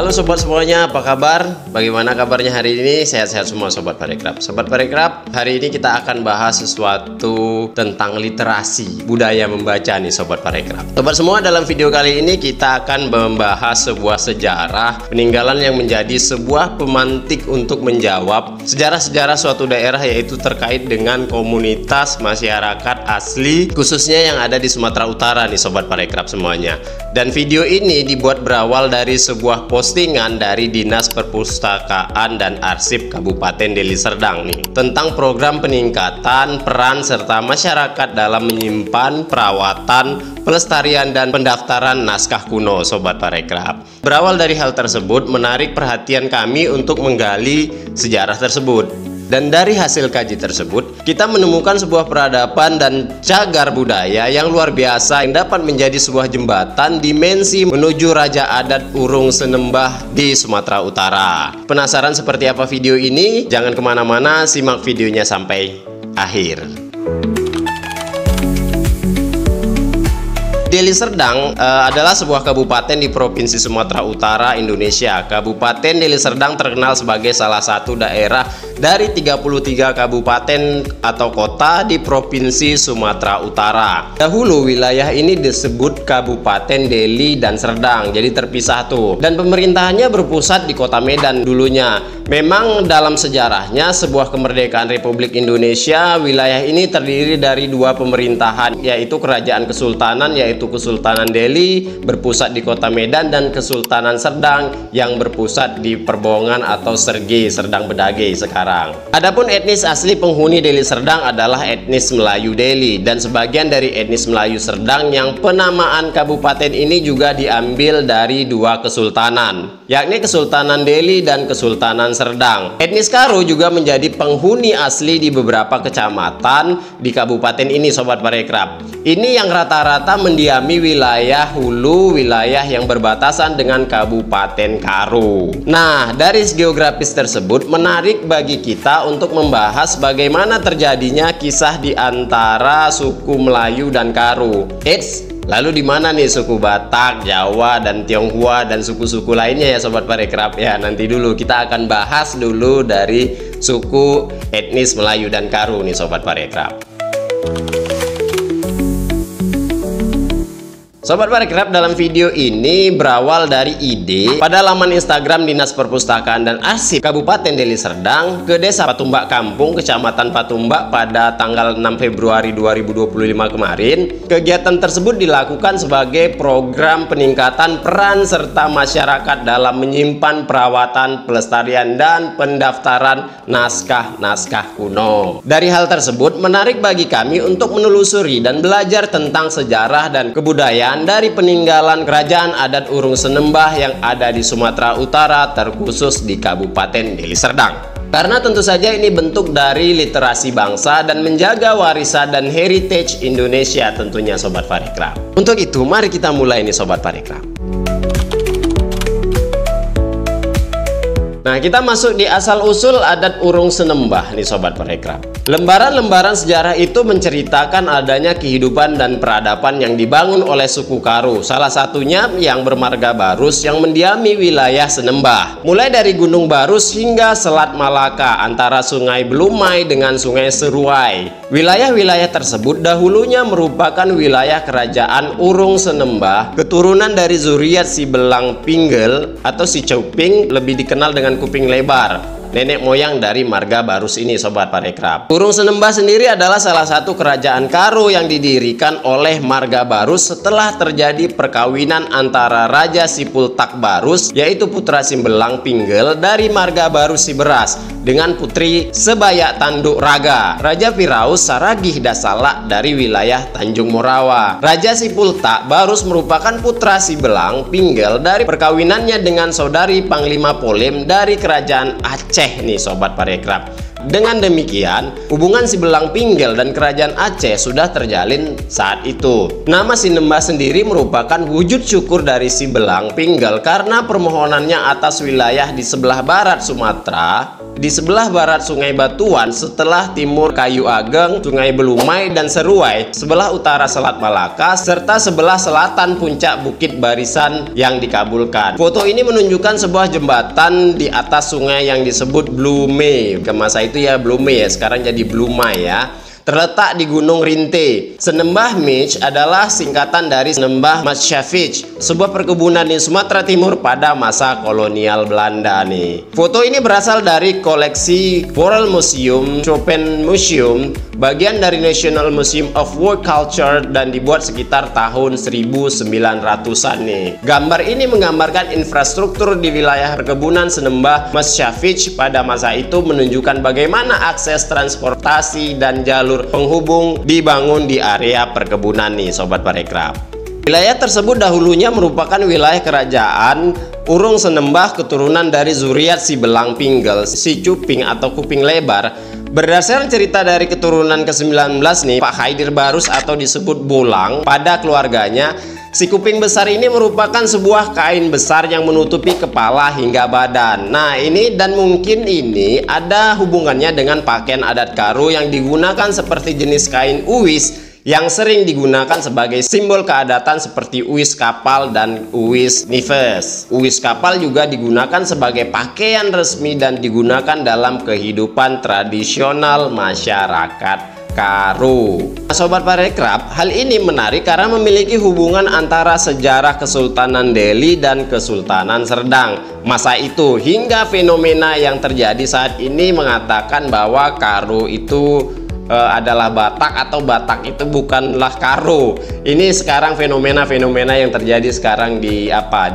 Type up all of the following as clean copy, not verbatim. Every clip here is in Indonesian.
Halo sobat semuanya, apa kabar? Bagaimana kabarnya hari ini? Sehat-sehat semua sobat Parekraf. Sobat Parekraf, hari ini kita akan bahas sesuatu tentang literasi budaya membaca nih sobat Parekraf. Sobat semua, dalam video kali ini kita akan membahas sebuah sejarah peninggalan yang menjadi sebuah pemantik untuk menjawab sejarah-sejarah suatu daerah, yaitu terkait dengan komunitas masyarakat asli khususnya yang ada di Sumatera Utara nih sobat Parekraf semuanya. Dan video ini dibuat berawal dari sebuah postingan dari Dinas Perpustakaan dan Arsip Kabupaten Deli Serdang nih, tentang program peningkatan peran serta masyarakat dalam menyimpan, perawatan, pelestarian dan pendaftaran naskah kuno sobat Parekraf. Berawal dari hal tersebut menarik perhatian kami untuk menggali sejarah tersebut. Dan dari hasil kaji tersebut, kita menemukan sebuah peradaban dan cagar budaya yang luar biasa yang dapat menjadi sebuah jembatan dimensi menuju Raja Adat Urung Senembah di Sumatera Utara. Penasaran seperti apa video ini? Jangan kemana-mana, simak videonya sampai akhir. Deli Serdang adalah sebuah kabupaten di Provinsi Sumatera Utara, Indonesia. Kabupaten Deli Serdang terkenal sebagai salah satu daerah dari 33 kabupaten atau kota di Provinsi Sumatera Utara. Dahulu wilayah ini disebut Kabupaten Deli dan Serdang, jadi terpisah tuh. Dan pemerintahannya berpusat di Kota Medan dulunya. Memang dalam sejarahnya sebuah kemerdekaan Republik Indonesia, wilayah ini terdiri dari dua pemerintahan, yaitu Kerajaan Kesultanan yaitu Kesultanan Deli berpusat di Kota Medan, dan Kesultanan Serdang yang berpusat di Perbongan atau Serge, Serdang Bedage sekarang. Adapun etnis asli penghuni Deli Serdang adalah etnis Melayu Deli, dan sebagian dari etnis Melayu Serdang yang penamaan kabupaten ini juga diambil dari dua kesultanan, yakni Kesultanan Deli dan Kesultanan Serdang. Etnis Karo juga menjadi penghuni asli di beberapa kecamatan di kabupaten ini sobat Parekraf. Ini yang rata-rata mendiami wilayah hulu, wilayah yang berbatasan dengan Kabupaten Karo. Nah, dari geografis tersebut menarik bagi kita untuk membahas bagaimana terjadinya kisah di antara suku Melayu dan Karo. Lalu di mana nih suku Batak, Jawa, dan Tionghoa dan suku-suku lainnya ya sobat Parekraf ya? Nanti dulu kita akan bahas dulu dari suku etnis Melayu dan Karo nih sobat Parekraf. Sobat Parekraf, dalam video ini berawal dari ide pada laman Instagram Dinas Perpustakaan dan Arsip Kabupaten Deli Serdang ke Desa Patumbak Kampung, Kecamatan Patumbak pada tanggal 6 Februari 2025 kemarin. Kegiatan tersebut dilakukan sebagai program peningkatan peran serta masyarakat dalam menyimpan, perawatan, pelestarian, dan pendaftaran naskah-naskah kuno. Dari hal tersebut menarik bagi kami untuk menelusuri dan belajar tentang sejarah dan kebudayaan dari peninggalan Kerajaan Adat Urung Senembah yang ada di Sumatera Utara, terkhusus di Kabupaten Deli Serdang. Karena tentu saja ini bentuk dari literasi bangsa dan menjaga warisan dan heritage Indonesia tentunya sobat Parekraf. Untuk itu mari kita mulai nih sobat Parekraf. Nah, kita masuk di asal-usul adat Urung Senembah nih sobat Parekraf. Lembaran-lembaran sejarah itu menceritakan adanya kehidupan dan peradaban yang dibangun oleh suku Karo, salah satunya yang bermarga Barus yang mendiami wilayah Senembah. Mulai dari Gunung Barus hingga Selat Malaka antara Sungai Belumai dengan Sungai Seruai. Wilayah-wilayah tersebut dahulunya merupakan wilayah Kerajaan Urung Senembah, keturunan dari zuriat si Belang Pinggel atau si Cuping, lebih dikenal dengan Kuping Lebar, nenek moyang dari marga Barus ini sobat Parekraf. Urung Senembah sendiri adalah salah satu kerajaan Karo yang didirikan oleh marga Barus setelah terjadi perkawinan antara Raja Sipultak Barus, yaitu putra Simbelang Pinggel dari marga Barus Siberas, dengan putri Sebayak Tanduk Raga, Raja Firaus Saragih Dasalak dari wilayah Tanjung Morawa. Raja Sipultak Barus merupakan putra Sibelang Pinggel dari perkawinannya dengan saudari Panglima Polim dari kerajaan Aceh nih sobat Parekraf. Dengan demikian, hubungan Sibelang Pinggel dan kerajaan Aceh sudah terjalin saat itu. Nama Senembah sendiri merupakan wujud syukur dari Sibelang Pinggel karena permohonannya atas wilayah di sebelah barat Sumatera di sebelah barat Sungai Batuan, setelah timur Kayu Ageng, Sungai Belumai, dan Seruai, sebelah utara Selat Malaka, serta sebelah selatan puncak Bukit Barisan yang dikabulkan. Foto ini menunjukkan sebuah jembatan di atas sungai yang disebut Blume. Ke masa itu ya Blume ya, sekarang jadi Blumai ya. Terletak di Gunung Rinte. Senembah Mich adalah singkatan dari Senembah Matschavic, sebuah perkebunan di Sumatera Timur pada masa kolonial Belanda nih. Foto ini berasal dari koleksi World Museum, Chopin Museum, bagian dari National Museum of World Culture, dan dibuat sekitar tahun 1900-an nih. Gambar ini menggambarkan infrastruktur di wilayah perkebunan Senembah Matschavic pada masa itu, menunjukkan bagaimana akses transportasi dan jalur penghubung dibangun di area perkebunan nih Sobat Parekraf. Wilayah tersebut dahulunya merupakan wilayah kerajaan Urung Senembah, keturunan dari zuriat si Belang Pinggel, si Cuping atau Kuping Lebar. Berdasarkan cerita dari keturunan ke-19 nih, Pak Haidir Barus atau disebut Bolang, pada keluarganya, si kuping besar ini merupakan sebuah kain besar yang menutupi kepala hingga badan. Nah ini dan mungkin ini ada hubungannya dengan pakaian adat Karo yang digunakan seperti jenis kain uwis yang sering digunakan sebagai simbol keadatan seperti uwis kapal dan uwis nifes. Uwis kapal juga digunakan sebagai pakaian resmi dan digunakan dalam kehidupan tradisional masyarakat Karo. Sobat Parekraf, hal ini menarik karena memiliki hubungan antara sejarah Kesultanan Delhi dan Kesultanan Serdang masa itu, hingga fenomena yang terjadi saat ini mengatakan bahwa Karo itu adalah Batak atau Batak itu bukanlah Karo. Ini sekarang fenomena-fenomena yang terjadi sekarang di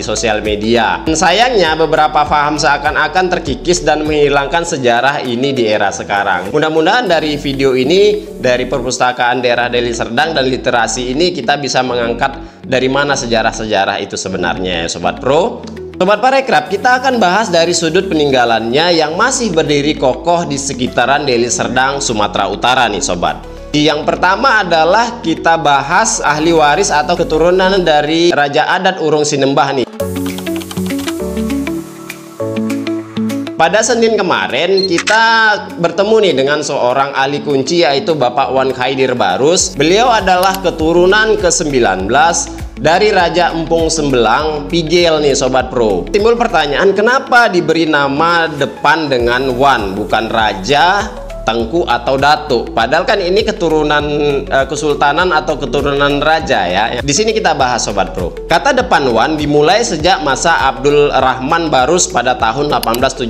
sosial media. Dan sayangnya beberapa paham seakan-akan terkikis dan menghilangkan sejarah ini di era sekarang. Mudah-mudahan dari video ini, dari Perpustakaan Daerah Deli Serdang dan literasi ini, kita bisa mengangkat dari mana sejarah-sejarah itu sebenarnya ya Sobat Pro. Sobat Parekraf, kita akan bahas dari sudut peninggalannya yang masih berdiri kokoh di sekitaran Deli Serdang, Sumatera Utara nih Sobat. Yang pertama adalah kita bahas ahli waris atau keturunan dari Raja Adat Urung Sinembah nih. Pada Senin kemarin kita bertemu nih dengan seorang ahli kunci, yaitu Bapak Wan Haidir Barus. Beliau adalah keturunan ke-19 dari Raja Empung Sembelang Pigel nih Sobat Pro. Timbul pertanyaan, kenapa diberi nama depan dengan Wan bukan Raja, Tengku atau Datuk? Padahal kan ini keturunan kesultanan atau keturunan raja ya. Di sini kita bahas Sobat Pro. Kata depan Wan dimulai sejak masa Abdul Rahman Barus pada tahun 1871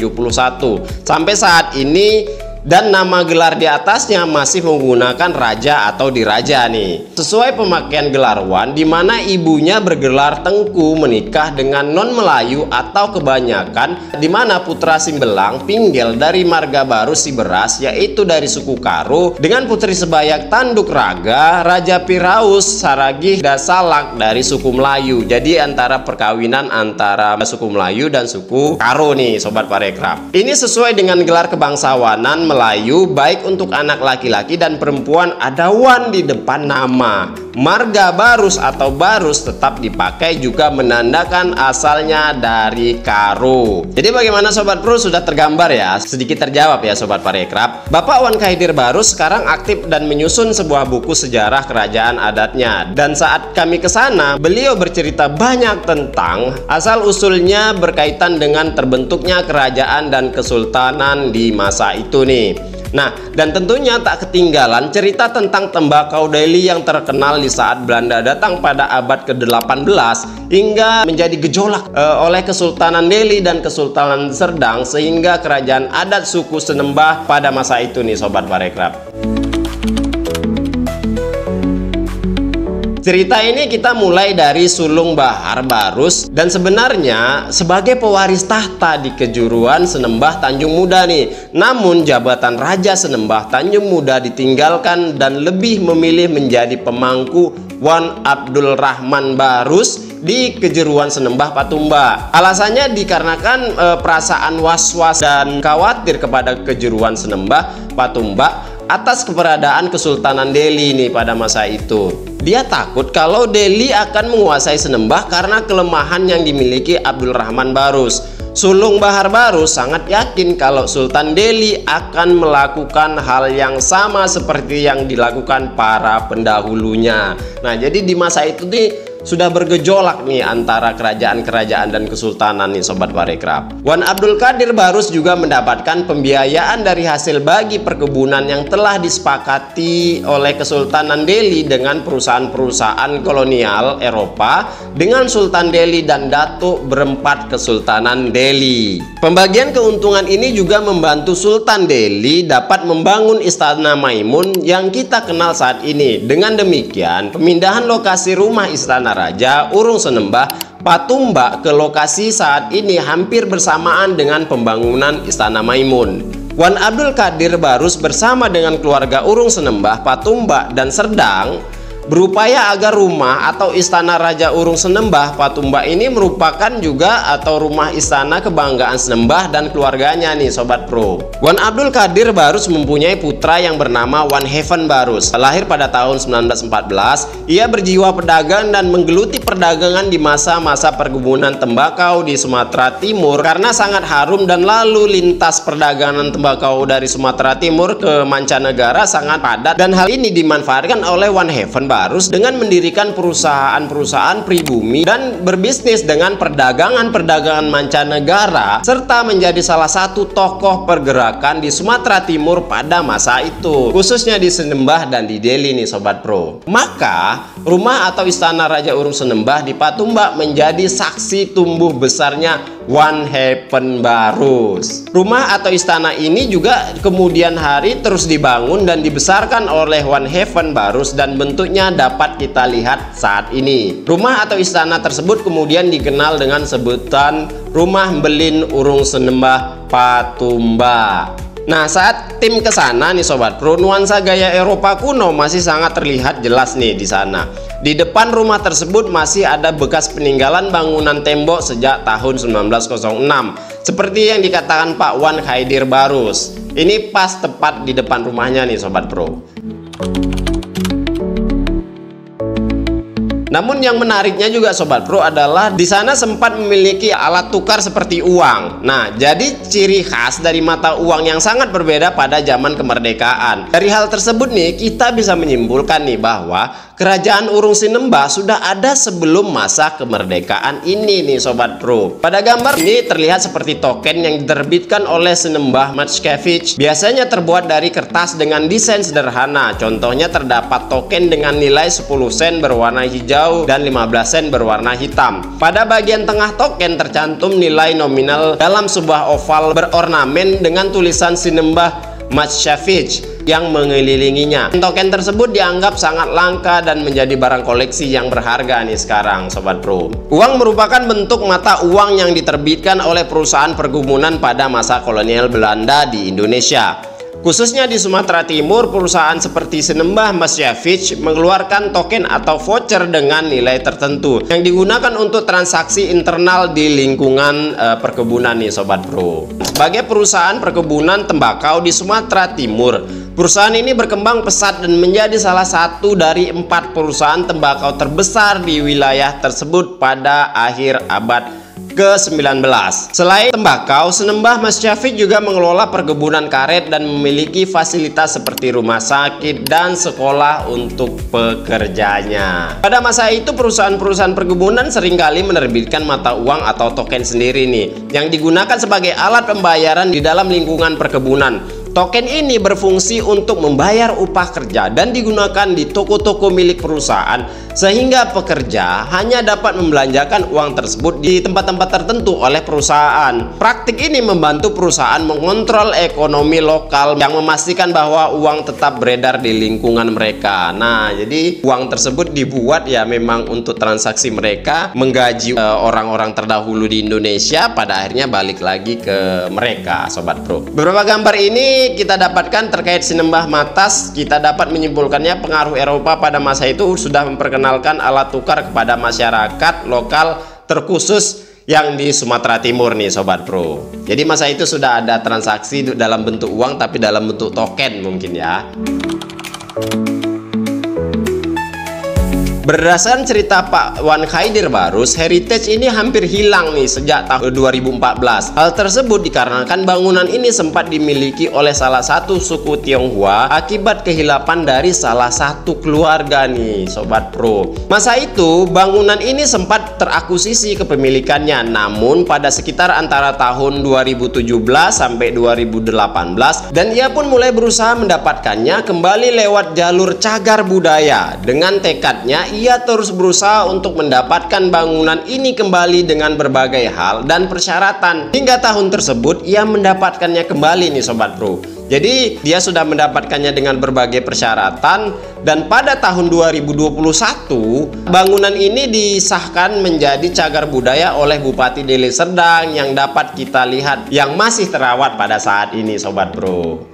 sampai saat ini, dan nama gelar di atasnya masih menggunakan raja atau diraja nih. Sesuai pemakaian gelar Wan, di mana ibunya bergelar Tengku menikah dengan non Melayu atau kebanyakan, di mana putra Simbelang Pinggel dari marga Barus Siberas, yaitu dari suku Karo, dengan putri Sebayak Tanduk Raga Raja Piraus Saragih Dasalak dari suku Melayu. Jadi antara perkawinan antara suku Melayu dan suku Karo nih Sobat Parekraf. Ini sesuai dengan gelar kebangsawanan Melayu, baik untuk anak laki-laki dan perempuan ada Wan di depan nama. Marga Barus atau Barus tetap dipakai, juga menandakan asalnya dari Karo. Jadi bagaimana Sobat Pro, sudah tergambar ya? Sedikit terjawab ya Sobat Parekraf. Bapak Wan Haidir Barus sekarang aktif dan menyusun sebuah buku sejarah kerajaan adatnya. Dan saat kami ke sana, beliau bercerita banyak tentang asal-usulnya berkaitan dengan terbentuknya kerajaan dan kesultanan di masa itu nih. Nah, dan tentunya tak ketinggalan cerita tentang tembakau Deli yang terkenal di saat Belanda datang pada abad ke-18 hingga menjadi gejolak oleh Kesultanan Deli dan Kesultanan Serdang, sehingga kerajaan adat suku Senembah pada masa itu nih Sobat Parekraf. Cerita ini kita mulai dari sulung Bahar Barus, dan sebenarnya sebagai pewaris tahta di kejuruan Senembah Tanjung Muda nih. Namun jabatan Raja Senembah Tanjung Muda ditinggalkan dan lebih memilih menjadi pemangku Wan Abdul Rahman Barus di kejuruan Senembah Patumba. Alasannya dikarenakan perasaan was-was dan khawatir kepada kejuruan Senembah Patumba atas keberadaan Kesultanan Deli nih pada masa itu. Dia takut kalau Deli akan menguasai Senembah karena kelemahan yang dimiliki Abdul Rahman Barus. Sulung Bahar Baru sangat yakin kalau Sultan Delhi akan melakukan hal yang sama seperti yang dilakukan para pendahulunya. Nah, jadi di masa itu nih sudah bergejolak nih antara kerajaan-kerajaan dan kesultanan nih Sobat Parekraf. Wan Abdul Qadir Barus juga mendapatkan pembiayaan dari hasil bagi perkebunan yang telah disepakati oleh Kesultanan Delhi dengan perusahaan-perusahaan kolonial Eropa dengan Sultan Delhi dan Datuk berempat Kesultanan Delhi. Pembagian keuntungan ini juga membantu Sultan Delhi dapat membangun Istana Maimun yang kita kenal saat ini. Dengan demikian, pemindahan lokasi rumah Istana Raja Urung Senembah Patumbak ke lokasi saat ini hampir bersamaan dengan pembangunan Istana Maimun. Wan Abdul Qadir Barus bersama dengan keluarga Urung Senembah Patumbak dan Serdang berupaya agar rumah atau Istana Raja Urung Senembah Patumbak ini merupakan juga atau rumah istana kebanggaan Senembah dan keluarganya nih Sobat Pro. Wan Abdul Qadir Barus mempunyai putra yang bernama Wan Heaven Barus. Lahir pada tahun 1914, ia berjiwa pedagang dan menggeluti perdagangan di masa-masa perkebunan tembakau di Sumatera Timur karena sangat harum dan lalu lintas perdagangan tembakau dari Sumatera Timur ke mancanegara sangat padat, dan hal ini dimanfaatkan oleh Wan Heaven Barus dengan mendirikan perusahaan-perusahaan pribumi dan berbisnis dengan perdagangan mancanegara serta menjadi salah satu tokoh pergerakan di Sumatera Timur pada masa itu, khususnya di Senembah dan di Delhi nih Sobat Pro. Maka rumah atau Istana Raja Urung Senembah di Patumbak menjadi saksi tumbuh besarnya Wan Heaven Barus. Rumah atau istana ini juga kemudian hari terus dibangun dan dibesarkan oleh Wan Heaven Barus dan bentuknya dapat kita lihat saat ini. Rumah atau istana tersebut kemudian dikenal dengan sebutan Rumah Belin Urung Senembah Patumbak. Nah, saat tim ke sana nih Sobat Pro, nuansa gaya Eropa kuno masih sangat terlihat jelas nih di sana. Di depan rumah tersebut masih ada bekas peninggalan bangunan tembok sejak tahun 1906. Seperti yang dikatakan Pak Wan Qadir Barus. Ini pas tepat di depan rumahnya nih Sobat Pro. Namun yang menariknya juga Sobat Pro adalah di sana sempat memiliki alat tukar seperti uang. Nah, jadi ciri khas dari mata uang yang sangat berbeda pada zaman kemerdekaan. Dari hal tersebut nih kita bisa menyimpulkan nih bahwa Kerajaan Urung Senembah sudah ada sebelum masa kemerdekaan ini nih Sobat Pro. Pada gambar ini terlihat seperti token yang diterbitkan oleh Senembah Mackiewicz. Biasanya terbuat dari kertas dengan desain sederhana. Contohnya terdapat token dengan nilai 10 sen berwarna hijau dan 15 sen berwarna hitam. Pada bagian tengah token tercantum nilai nominal dalam sebuah oval berornamen dengan tulisan Senembah Mackiewicz yang mengelilinginya. Token tersebut dianggap sangat langka dan menjadi barang koleksi yang berharga nih sekarang Sobat Pro. Uang merupakan bentuk mata uang yang diterbitkan oleh perusahaan perkebunan pada masa kolonial Belanda di Indonesia. Khususnya di Sumatera Timur, perusahaan seperti Senembah Mackiewicz mengeluarkan token atau voucher dengan nilai tertentu yang digunakan untuk transaksi internal di lingkungan perkebunan nih Sobat Pro. Sebagai perusahaan perkebunan tembakau di Sumatera Timur, perusahaan ini berkembang pesat dan menjadi salah satu dari 4 perusahaan tembakau terbesar di wilayah tersebut pada akhir abad ke-19. Selain tembakau, Senembah Mackiewicz juga mengelola perkebunan karet dan memiliki fasilitas seperti rumah sakit dan sekolah untuk pekerjanya. Pada masa itu perusahaan-perusahaan perkebunan seringkali menerbitkan mata uang atau token sendiri nih yang digunakan sebagai alat pembayaran di dalam lingkungan perkebunan. Token ini berfungsi untuk membayar upah kerja dan digunakan di toko-toko milik perusahaan sehingga pekerja hanya dapat membelanjakan uang tersebut di tempat-tempat tertentu oleh perusahaan. Praktik ini membantu perusahaan mengontrol ekonomi lokal yang memastikan bahwa uang tetap beredar di lingkungan mereka. Nah, jadi uang tersebut dibuat ya memang untuk transaksi mereka, menggaji orang-orang terdahulu di Indonesia, pada akhirnya balik lagi ke mereka Sobat Pro. Beberapa gambar ini kita dapatkan terkait Senembah Matas. Kita dapat menyimpulkannya pengaruh Eropa pada masa itu sudah memperkenalkan alat tukar kepada masyarakat lokal terkhusus yang di Sumatera Timur nih Sobat Pro. Jadi masa itu sudah ada transaksi dalam bentuk uang tapi dalam bentuk token mungkin ya. Berdasarkan cerita Pak Wan Haidir Barus, heritage ini hampir hilang nih sejak tahun 2014. Hal tersebut dikarenakan bangunan ini sempat dimiliki oleh salah satu suku Tionghoa akibat kehilapan dari salah satu keluarga nih Sobat Pro. Masa itu bangunan ini sempat terakuisisi kepemilikannya, namun pada sekitar antara tahun 2017 sampai 2018 dan ia pun mulai berusaha mendapatkannya kembali lewat jalur cagar budaya. Dengan tekadnya ia terus berusaha untuk mendapatkan bangunan ini kembali dengan berbagai hal dan persyaratan. Hingga tahun tersebut ia mendapatkannya kembali nih Sobat Pro. Jadi dia sudah mendapatkannya dengan berbagai persyaratan dan pada tahun 2021 bangunan ini disahkan menjadi cagar budaya oleh Bupati Deli Serdang yang dapat kita lihat yang masih terawat pada saat ini Sobat Pro.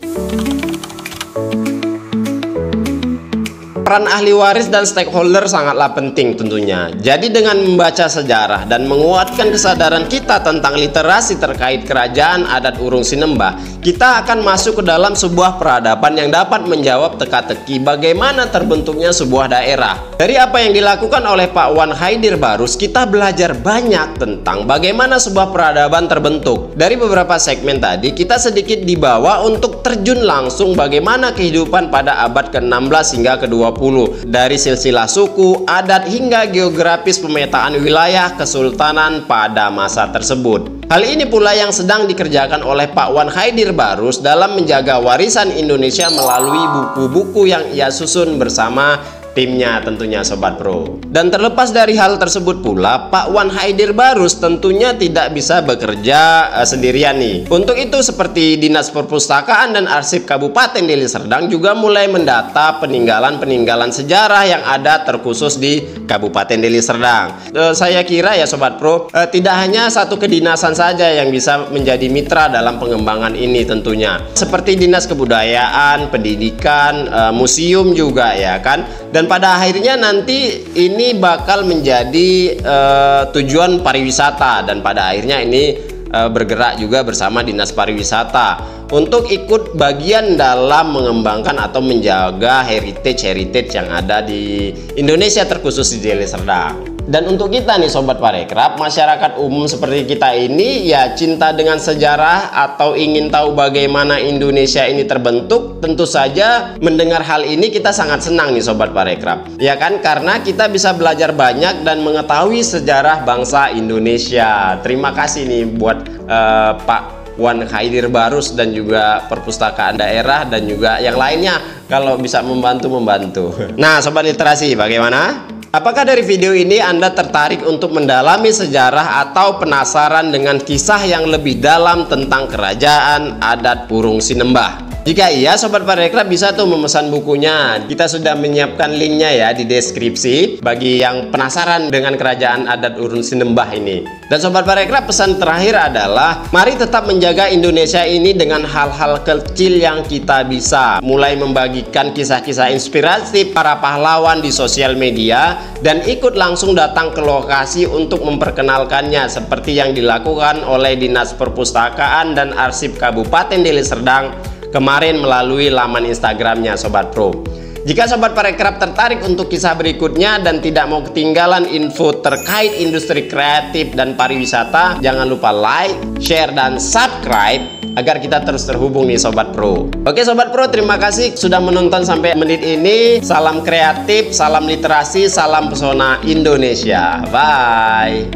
Peran ahli waris dan stakeholder sangatlah penting tentunya. Jadi dengan membaca sejarah dan menguatkan kesadaran kita tentang literasi terkait kerajaan adat Urung Sinembah, kita akan masuk ke dalam sebuah peradaban yang dapat menjawab teka-teki bagaimana terbentuknya sebuah daerah. Dari apa yang dilakukan oleh Pak Wan Haidir Barus, kita belajar banyak tentang bagaimana sebuah peradaban terbentuk. Dari beberapa segmen tadi, kita sedikit dibawa untuk terjun langsung bagaimana kehidupan pada abad ke-16 hingga ke-20. Dari silsilah suku, adat hingga geografis pemetaan wilayah kesultanan pada masa tersebut. Hal ini pula yang sedang dikerjakan oleh Pak Wan Haidir Barus dalam menjaga warisan Indonesia melalui buku-buku yang ia susun bersama timnya tentunya Sobat Pro. Dan terlepas dari hal tersebut pula, Pak Wan Haidir Barus tentunya tidak bisa bekerja sendirian nih. Untuk itu seperti Dinas Perpustakaan dan Arsip Kabupaten Deli Serdang juga mulai mendata peninggalan-peninggalan sejarah yang ada terkhusus di Kabupaten Deli Serdang. Saya kira ya Sobat Pro, tidak hanya satu kedinasan saja yang bisa menjadi mitra dalam pengembangan ini tentunya. Seperti Dinas Kebudayaan, Pendidikan, Museum juga ya kan. Dan pada akhirnya nanti ini bakal menjadi tujuan pariwisata dan pada akhirnya ini bergerak juga bersama Dinas Pariwisata untuk ikut bagian dalam mengembangkan atau menjaga heritage yang ada di Indonesia terkhusus di Deli Serdang. Dan untuk kita nih Sobat Parekraf, masyarakat umum seperti kita ini ya cinta dengan sejarah atau ingin tahu bagaimana Indonesia ini terbentuk, tentu saja mendengar hal ini kita sangat senang nih Sobat Parekraf. Ya kan, karena kita bisa belajar banyak dan mengetahui sejarah bangsa Indonesia. Terima kasih nih buat Pak Wan Haidir Barus dan juga perpustakaan daerah dan juga yang lainnya kalau bisa membantu. Nah Sobat Literasi, bagaimana? Apakah dari video ini Anda tertarik untuk mendalami sejarah atau penasaran dengan kisah yang lebih dalam tentang kerajaan adat Urung Sinembah? Jika iya, Sobat Parekraf bisa tuh memesan bukunya. Kita sudah menyiapkan linknya ya di deskripsi bagi yang penasaran dengan kerajaan adat Urung Sinembah ini. Dan Sobat Parekraf, pesan terakhir adalah mari tetap menjaga Indonesia ini dengan hal-hal kecil yang kita bisa. Mulai membagikan kisah-kisah inspiratif para pahlawan di sosial media dan ikut langsung datang ke lokasi untuk memperkenalkannya seperti yang dilakukan oleh Dinas Perpustakaan dan Arsip Kabupaten Deli Serdang kemarin melalui laman Instagramnya Sobat Pro. Jika Sobat Parekraf tertarik untuk kisah berikutnya dan tidak mau ketinggalan info terkait industri kreatif dan pariwisata, jangan lupa like, share, dan subscribe agar kita terus terhubung nih Sobat Pro. Oke Sobat Pro, terima kasih sudah menonton sampai menit ini. Salam kreatif, salam literasi, salam pesona Indonesia. Bye.